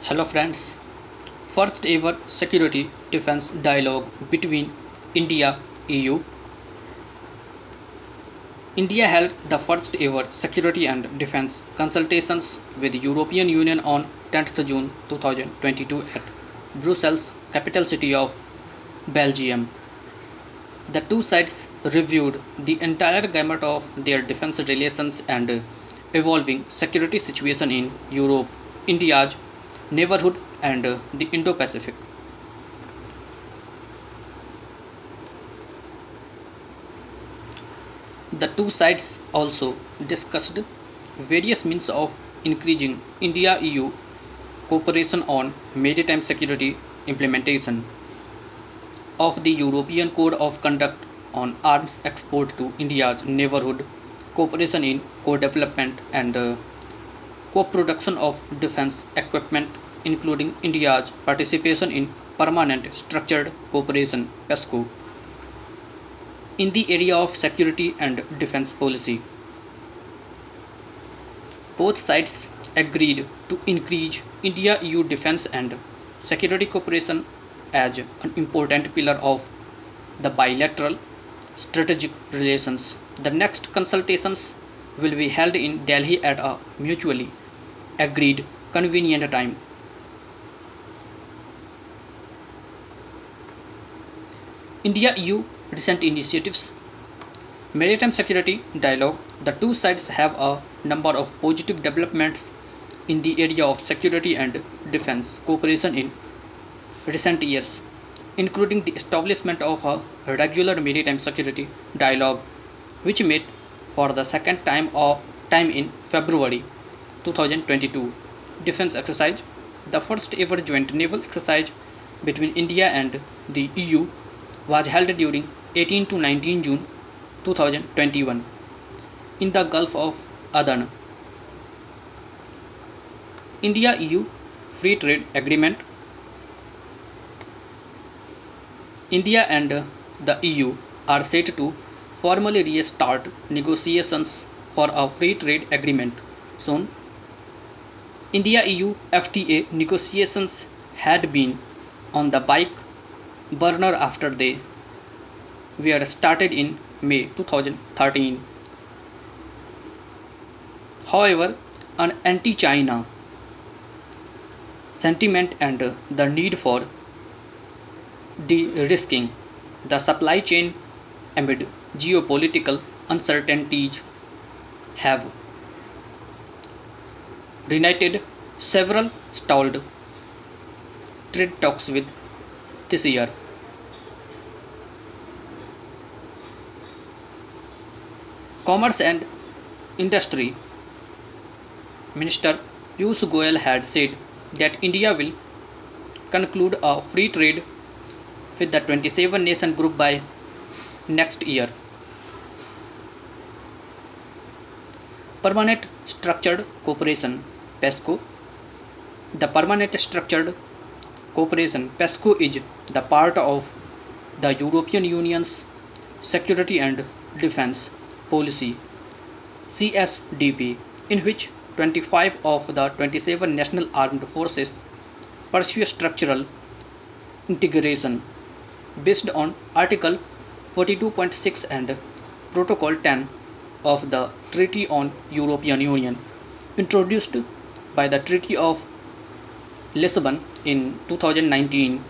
Hello friends. First ever security defense dialogue between India EU. India held the first ever security and defense consultations with European Union on 10th June 2022 at Brussels, capital city of Belgium. The two sides reviewed the entire gamut of their defense relations and evolving security situation in Europe, India's neighborhood, and the Indo Pacific. The two sides also discussed various means of increasing India EU cooperation on maritime security implementation of the European Code of Conduct on arms export to India's neighborhood, cooperation in co-development and co-production of defense equipment, including India's participation in Permanent Structured Cooperation (PESCO) in the area of security and defense policy. Both sides agreed to increase India-EU defense and security cooperation as an important pillar of the bilateral strategic relations. The next consultations will be held in Delhi at a mutually agreed convenient time. India-EU recent initiatives. Maritime security dialogue. The two sides have a number of positive developments in the area of security and defense cooperation in recent years, including the establishment of a regular maritime security dialogue, which met for the second time in February 2022. Defense exercise. The first ever joint naval exercise between India and the EU was held during 18 to 19 June 2021 in the Gulf of Aden. India EU Free Trade Agreement. India and the EU are set to formally restart negotiations for a free trade agreement soon. India EU FTA negotiations had been on the back burner after they were started in May 2013. However, an anti-China sentiment and the need for de-risking the supply chain amid geopolitical uncertainties have reignited several stalled trade talks with this year. Commerce and Industry Minister Piyush Goyal had said that India will conclude a free trade with the 27 nation group by next year. Permanent Structured Cooperation (PESCO). The Permanent Structured Cooperation (PESCO) is the part of the European Union's security and defense policy (CSDP), in which 25 of the 27 national armed forces pursue structural integration based on Article 42.6 and Protocol 10 of the Treaty on European Union, introduced by the Treaty of Lisbon in 2019.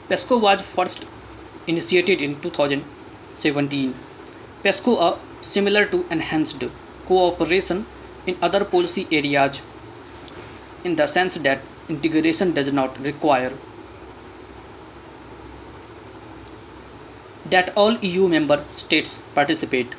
PESCO was first initiated in 2017. PESCO are similar to enhanced cooperation in other policy areas in the sense that integration does not require that all EU member states participate.